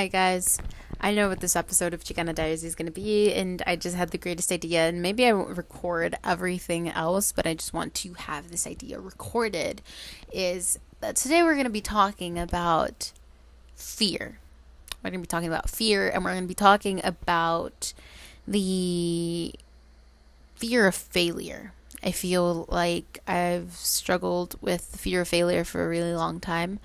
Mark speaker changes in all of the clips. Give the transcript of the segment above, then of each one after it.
Speaker 1: Hi guys. I know what this episode of Chicana Diaries is going to be, and I just had the greatest idea. And maybe I won't record everything else, but I just want to have this idea recorded. Is that today we're going to be talking about fear. We're going to be talking about fear, and we're going to be talking about the fear of failure. I feel like I've struggled with the fear of failure for a really long time,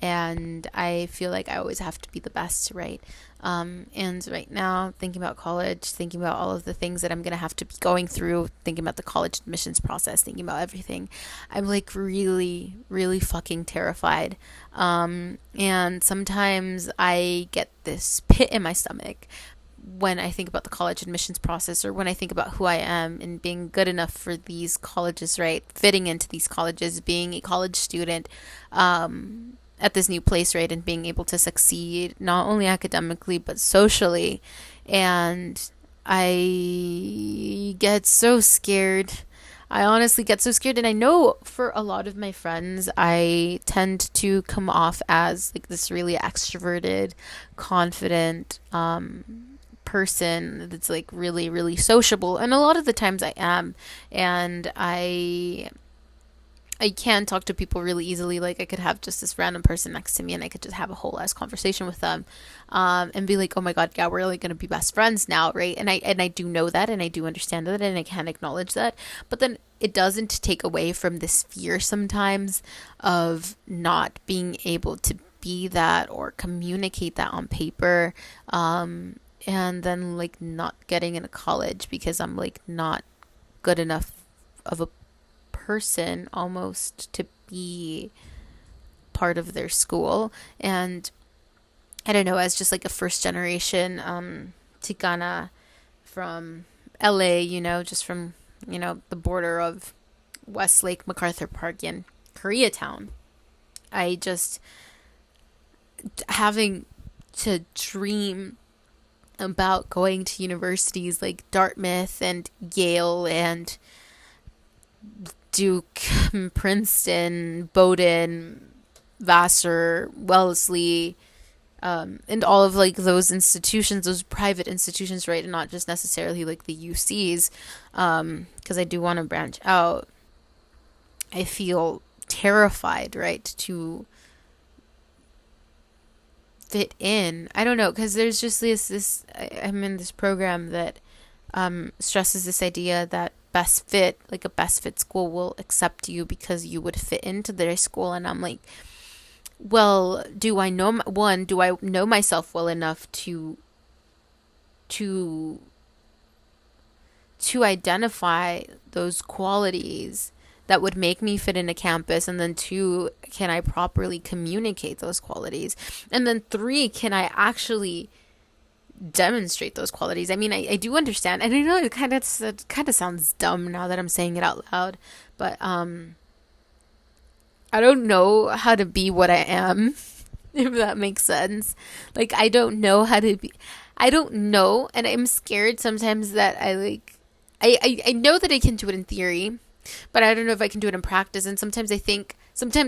Speaker 1: and I feel like I always have to be the best, right? And right now, thinking about college, thinking about all of the things that I'm going to have to be going through, thinking about the college admissions process, thinking about everything, I'm like really, really fucking terrified. And sometimes I get this pit in my stomach when I think about the college admissions process, or when I think about who I am and being good enough for these colleges, right? Fitting into these colleges, being a college student at this new place, right? And being able to succeed not only academically but socially. And I get so scared. I honestly get so scared. And I know for a lot of my friends, I tend to come off as like this really extroverted, confident, person that's like really, really sociable, and a lot of the times I am, and I can talk to people really easily. Like I could have just this random person next to me and I could just have a whole ass conversation with them, and be like, oh my god, yeah, we're like gonna be best friends now, right? And I do know that, and I do understand that, and I can acknowledge that, but then it doesn't take away from this fear sometimes of not being able to be that or communicate that on paper, and then like not getting into college because I'm like not good enough of a person almost to be part of their school. And I don't know, as just like a first generation Chicana from LA, just from the border of Westlake, MacArthur Park, and Koreatown, I just having to dream about going to universities like Dartmouth and Yale and Duke, Princeton, Bowdoin, Vassar, Wellesley, and all of like those institutions, those private institutions, right? And not just necessarily like the UCs, because I do want to branch out. I feel terrified, right, to fit in. I don't know, because there's just I'm in this program that stresses this idea that like a best fit school will accept you because you would fit into their school. And I'm like, well, do I know myself well enough to identify those qualities that would make me fit into campus? And then 2, can I properly communicate those qualities? And then 3, can I actually demonstrate those qualities? I mean, I do understand, and I know it kind of sounds dumb now that I'm saying it out loud, but I don't know how to be what I am, if that makes sense. Like, I don't know how to be. I don't know, and I'm scared sometimes that I know that I can do it in theory, but I don't know if I can do it in practice. And sometimes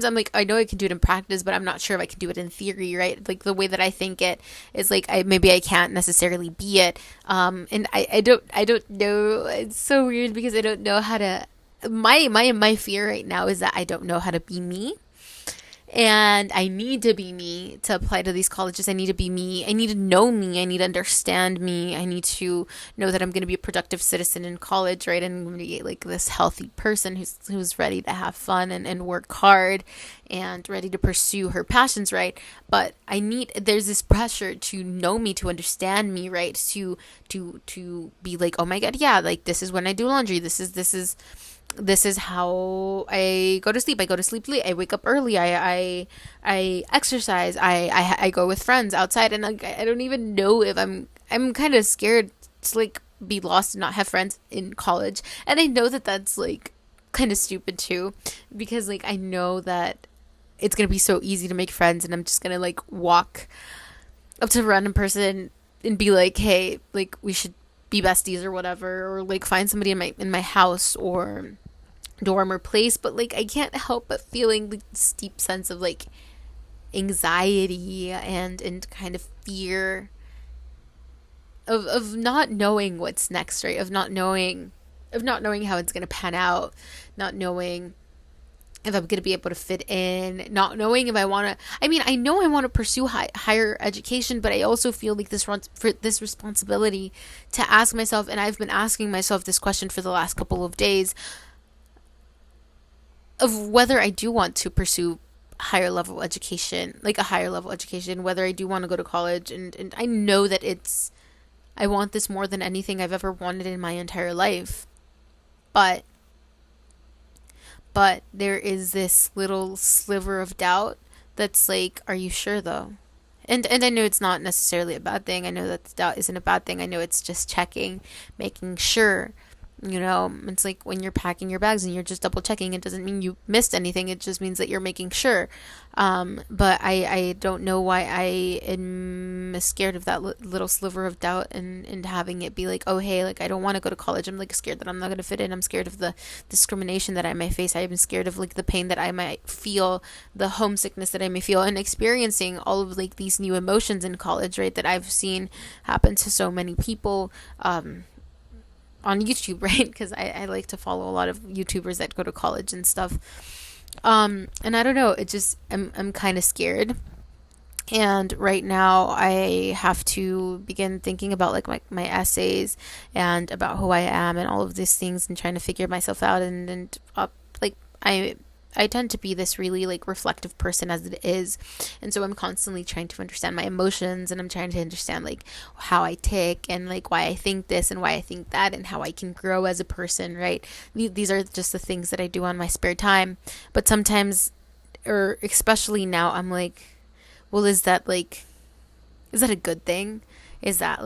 Speaker 1: I'm like, I know I can do it in practice, but I'm not sure if I can do it in theory, right? Like the way that I think it is like, maybe I can't necessarily be it. And I don't know. It's so weird because I don't know how to, my fear right now is that I don't know how to be me. And I need to be me to apply to these colleges. I need to be me. I need to know me. I need to understand me. I need to know that I'm going to be a productive citizen in college, right? And I'm going to be like this healthy person who's ready to have fun and work hard and ready to pursue her passions, right? But there's this pressure to know me, to understand me, right? To be like, oh my God, yeah, like this is when I do laundry. This is how I go to sleep. I go to sleep late. I wake up early. I exercise. I go with friends outside, and like, I don't even know if I'm kind of scared to like be lost and not have friends in college. And I know that that's like kind of stupid too, because like I know that it's gonna be so easy to make friends, and I'm just gonna like walk up to a random person and be like, hey, like we should be besties or whatever, or like find somebody in my house or dorm or place. But like I can't help but feeling the steep sense of like anxiety and kind of fear of not knowing what's next, right? Of not knowing how it's going to pan out, not knowing if I'm going to be able to fit in, not knowing if I want to. I mean, I know I want to pursue higher education, but I also feel like this responsibility to ask myself, and I've been asking myself this question for the last couple of days, of whether I do want to pursue higher level education, like a higher level education, whether I do want to go to college. And I know that I want this more than anything I've ever wanted in my entire life. But there is this little sliver of doubt that's like, are you sure though? And I know it's not necessarily a bad thing. I know that doubt isn't a bad thing. I know it's just checking, making sure. It's like when you're packing your bags and you're just double checking. It doesn't mean you missed anything. It just means that you're making sure. But I don't know why I am scared of that little sliver of doubt and having it be like, oh, hey, like I don't want to go to college. I'm like scared that I'm not going to fit in. I'm scared of the discrimination that I might face. I'm scared of like the pain that I might feel, the homesickness that I may feel, and experiencing all of like these new emotions in college, right? That I've seen happen to so many people. On YouTube, right? Because I like to follow a lot of YouTubers that go to college and stuff. And I don't know, I'm kind of scared. And right now I have to begin thinking about like my essays and about who I am and all of these things and trying to figure myself out and like I tend to be this really like reflective person as it is. And so I'm constantly trying to understand my emotions, and I'm trying to understand like how I tick and like why I think this and why I think that and how I can grow as a person, right? These are just the things that I do on my spare time. But sometimes, or especially now, I'm like, well, is that a good thing? Is that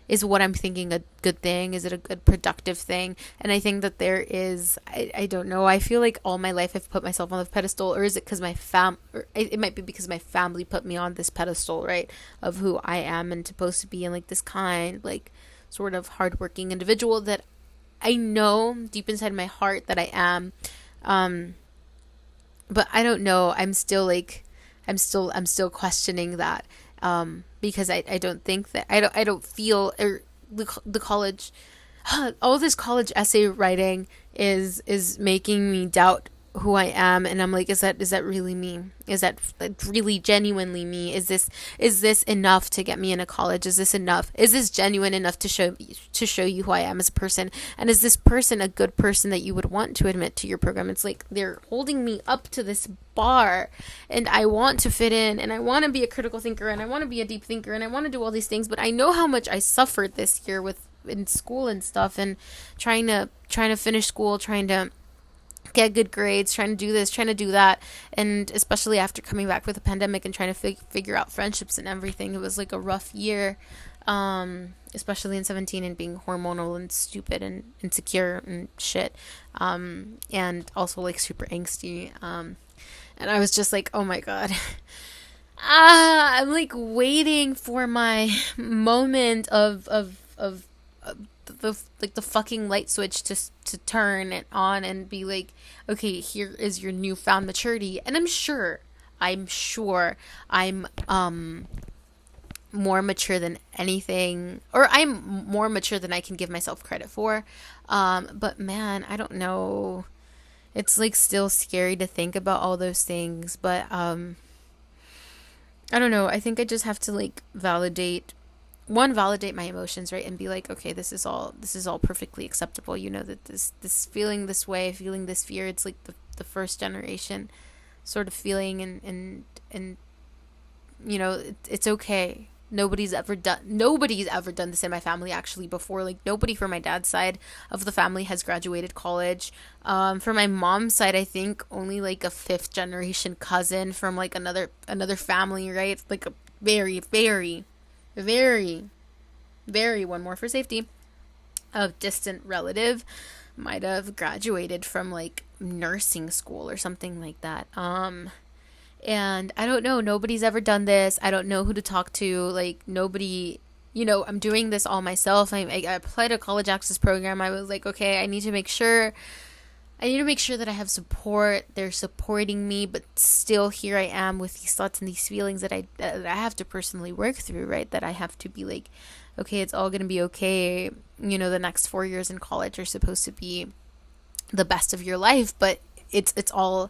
Speaker 1: is what I'm thinking a good thing? Is it a good productive thing? And I think that there is, I don't know. I feel like all my life I've put myself on the pedestal, or is it because it might be because my family put me on this pedestal, right? Of who I am and supposed to be, and like this kind, like sort of hardworking individual that I know deep inside my heart that I am. But I don't know. I'm still questioning that. Because I don't think that I don't feel the college, all this college essay writing is making me doubt who I am, and I'm like, is that really me? Is that really genuinely me? Is this enough to get me into college? Is this enough? Is this genuine enough to show you who I am as a person? And is this person a good person that you would want to admit to your program? It's like they're holding me up to this bar, and I want to fit in, and I want to be a critical thinker, and I want to be a deep thinker, and I want to do all these things, but I know how much I suffered this year in school and stuff, and trying to finish school, trying to get good grades, trying to do this, trying to do that, and especially after coming back with the pandemic and trying to figure out friendships and everything. It was like a rough year, especially in 17, and being hormonal and stupid and insecure and shit, and also like super angsty, and I was just like, oh my god. I'm like waiting for my moment of the fucking light switch to turn it on and be like, okay, here is your newfound maturity. And I'm sure I'm more mature than anything, or I'm more mature than I can give myself credit for. But man, I don't know. It's like still scary to think about all those things, but I don't know. I think I just have to like validate my emotions, right? And be like, okay, this is all perfectly acceptable. You know, that this feeling this way, feeling this fear, it's like the first generation sort of feeling, and you know, it's okay. Nobody's ever done this in my family actually before. Like nobody from my dad's side of the family has graduated college. For my mom's side, I think only like a fifth generation cousin from like another family, right? Like a very, very, very, very, one more for safety, a distant relative might have graduated from like nursing school or something like that. And I don't know, nobody's ever done this. I don't know who to talk to. Like nobody, you know, I'm doing this all myself. I applied a college access program. I was like, okay, I need to make sure I need to make sure that I have support. They're supporting me, but still here I am with these thoughts and these feelings that I have to personally work through, right? That I have to be like, okay, it's all going to be okay. The next 4 years in college are supposed to be the best of your life, but it's all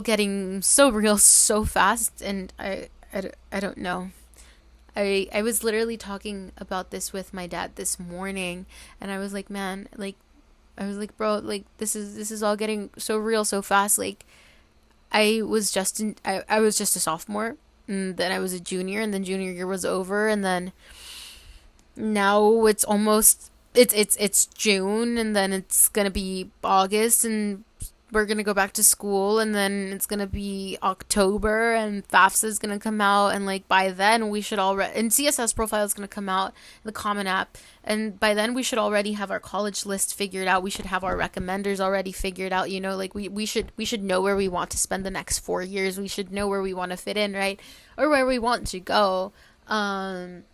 Speaker 1: getting so real so fast, and I don't know. I was literally talking about this with my dad this morning, and I was like, man, like, I was like, bro, like, this is all getting so real so fast. Like, I was just a sophomore, and then I was a junior, and then junior year was over, and then now it's June, and then it's gonna be August, and we're gonna go back to school, and then it's gonna be October, and FAFSA is gonna come out, and like by then we should already, and CSS profile is gonna come out, the Common App, and by then we should already have our college list figured out. We should have our recommenders already figured out. Like we should know where we want to spend the next 4 years. We should know where we want to fit in, right, or where we want to go. And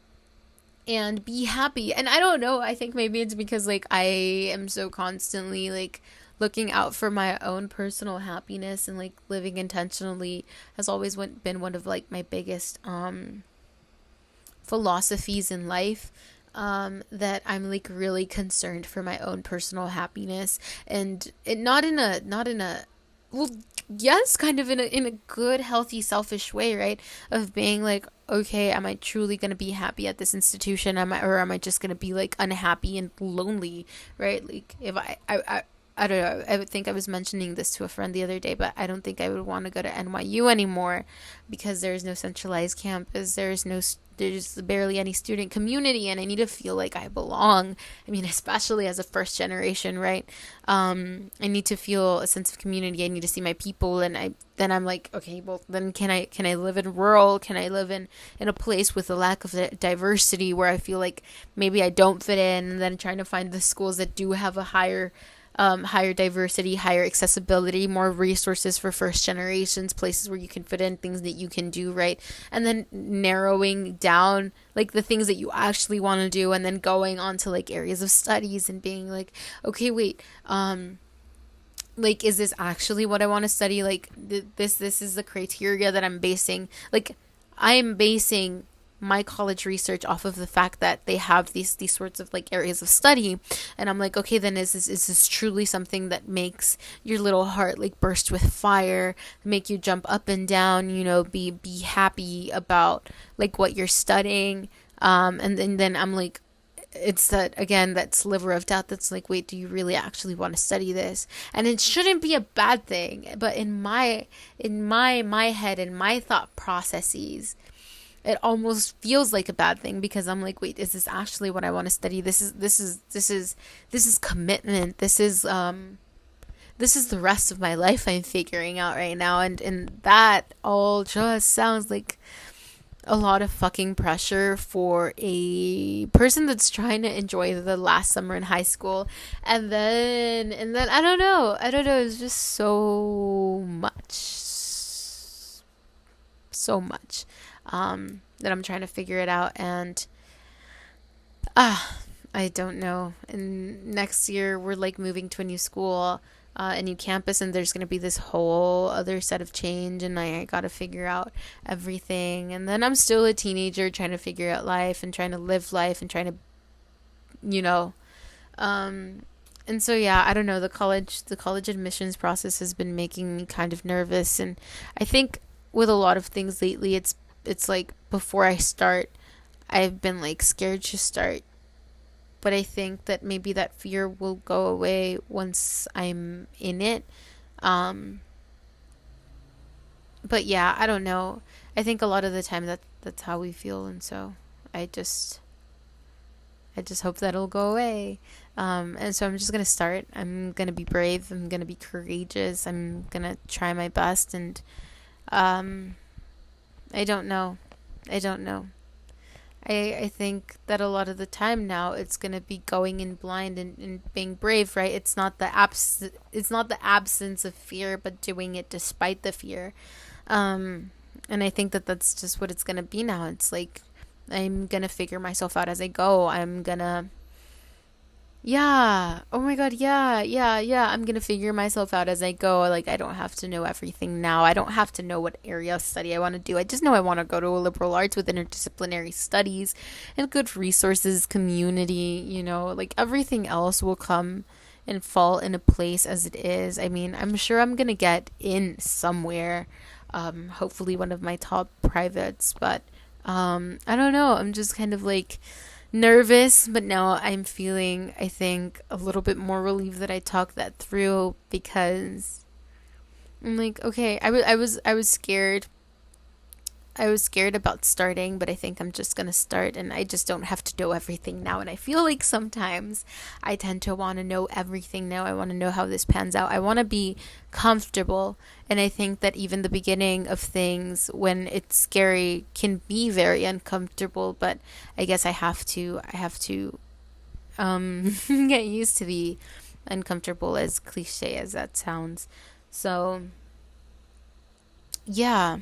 Speaker 1: be happy. And I don't know, I think maybe it's because like I am so constantly like looking out for my own personal happiness, and like living intentionally has always been one of like my biggest philosophies in life, that I'm like really concerned for my own personal happiness, and it not in a well, yes, kind of in a good, healthy, selfish way, right? Of being like, okay, am I truly gonna be happy at this institution? Or am I just gonna be like unhappy and lonely, right? Like if I don't know. I would think I was mentioning this to a friend the other day, but I don't think I would want to go to NYU anymore because there's no centralized campus. There's barely any student community, and I need to feel like I belong. I mean, especially as a first generation, right? I need to feel a sense of community. I need to see my people, and I'm like, okay, well, then can I live in rural? Can I live in a place with a lack of diversity where I feel like maybe I don't fit in, and then trying to find the schools that do have a higher diversity, higher accessibility, more resources for first generations, places where you can fit in, things that you can do, right? And then narrowing down like the things that you actually want to do, and then going on to like areas of studies and being like, okay, wait, like, is this actually what I want to study? Like, this is the criteria that I'm basing. Like, I am basing my college research off of the fact that they have these sorts of like areas of study, and I'm like, okay, then is this truly something that makes your little heart like burst with fire, make you jump up and down, be happy about like what you're studying, and then I'm like, it's that sliver of doubt that's like, wait, do you really actually want to study this? And it shouldn't be a bad thing, but in my head and my thought processes, it almost feels like a bad thing, because I'm like, wait, is this actually what I want to study? This is commitment. This is the rest of my life I'm figuring out right now, and that all just sounds like a lot of fucking pressure for a person that's trying to enjoy the last summer in high school. And then I don't know, it's just so much that I'm trying to figure it out. And I don't know. And next year we're like moving to a new school, a new campus, and there's gonna be this whole other set of change, and I gotta figure out everything. And then I'm still a teenager trying to figure out life and trying to live life and trying to, and so yeah, I don't know. The college admissions process has been making me kind of nervous, and I think with a lot of things lately, it's like before I start, I've been like scared to start. But I think that maybe that fear will go away once I'm in it. Um, but yeah, I don't know. I think a lot of the time that's how we feel, and so I just I just hope that it'll go away. And so I'm just gonna start. I'm gonna be brave. I'm gonna be courageous. I'm gonna try my best, and um, I don't know. I don't know. I think that a lot of the time now it's gonna be going in blind and being brave, right? It's not the absence of fear, but doing it despite the fear. And I think that that's just what it's gonna be now. It's like I'm gonna figure myself out as I go. I'm gonna Yeah. Oh my God. Yeah. Yeah. Yeah. I'm gonna figure myself out as I go. Like, I don't have to know everything now. I don't have to know what area of study I want to do. I just know I want to go to a liberal arts with interdisciplinary studies and good resources, community, like everything else will come and fall into place as it is. I mean, I'm sure I'm gonna get in somewhere. Hopefully one of my top privates, but I don't know. I'm just kind of like nervous, but now I'm feeling, I think, a little bit more relieved that I talked that through because I'm like, okay, I was scared. I was scared about starting, but I think I'm just gonna start and I just don't have to know everything now. And I feel like sometimes I tend to want to know everything now. I want to know how this pans out. I want to be comfortable. And I think that even the beginning of things, when it's scary, can be very uncomfortable. But I guess I have to get used to the uncomfortable, as cliche as that sounds. So, yeah.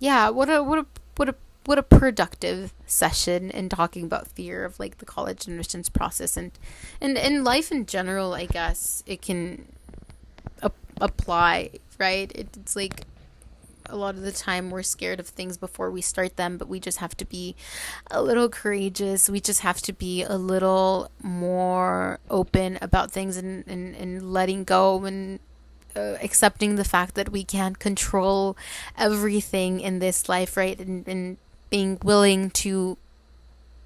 Speaker 1: Yeah, what a productive session in talking about fear of like the college admissions process and in life in general. I guess it can apply, right? It's like a lot of the time we're scared of things before we start them, but we just have to be a little courageous. We just have to be a little more open about things and letting go and accepting the fact that we can't control everything in this life, right? And being willing to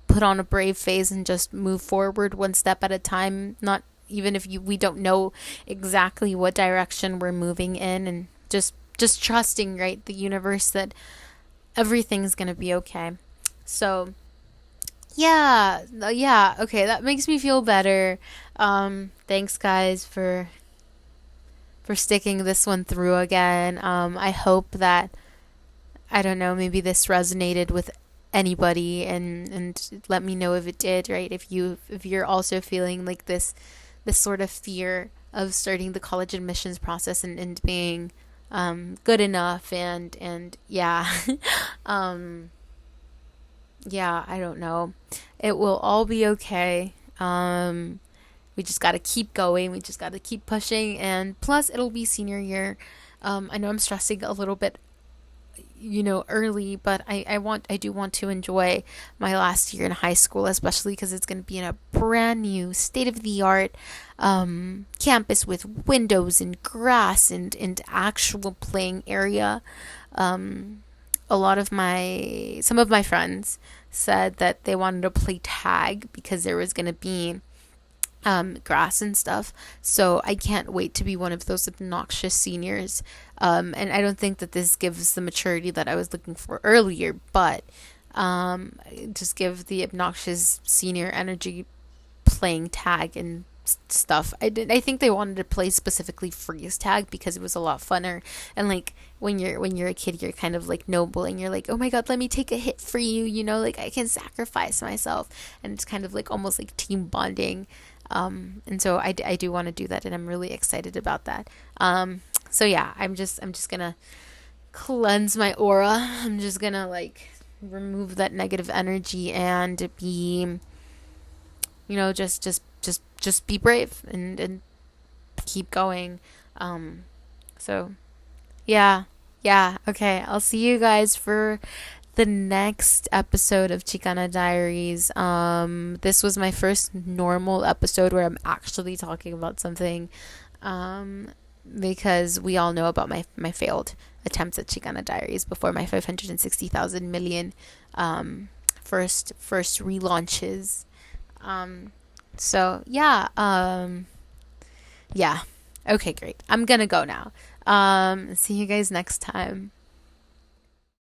Speaker 1: put on a brave face and just move forward one step at a time, not even if we don't know exactly what direction we're moving in, and just trusting, right, the universe that everything's going to be okay. So, yeah, yeah, okay, that makes me feel better. Thanks guys for sticking this one through again. I hope that, I don't know, maybe this resonated with anybody, and let me know if it did, right? If you're also feeling like this sort of fear of starting the college admissions process and being good enough and yeah. um yeah, I don't know. It will all be okay. We just got to keep going. We just got to keep pushing. And plus, it'll be senior year. I know I'm stressing a little bit, early, but I do want to enjoy my last year in high school, especially because it's going to be in a brand new state of the art campus with windows and grass and actual playing area. Some of my friends said that they wanted to play tag because there was going to be grass and stuff. So I can't wait to be one of those obnoxious seniors. And I don't think that this gives the maturity that I was looking for earlier, but just give the obnoxious senior energy playing tag and stuff. I think they wanted to play specifically freeze tag because it was a lot funner. And like when you're a kid, you're kind of like noble and you're like, oh my god, let me take a hit for you. Like I can sacrifice myself, and it's kind of like almost like team bonding. And so I do want to do that, and I'm really excited about that. So yeah, I'm just gonna cleanse my aura. I'm just gonna like remove that negative energy and be, just be brave and keep going. So yeah, yeah, okay. I'll see you guys for the next episode of Chicana Diaries. This was my first normal episode where I'm actually talking about something, because we all know about my failed attempts at Chicana Diaries before my 560,000 million first relaunches. So yeah, yeah. Okay, great. I'm gonna go now. See you guys next time.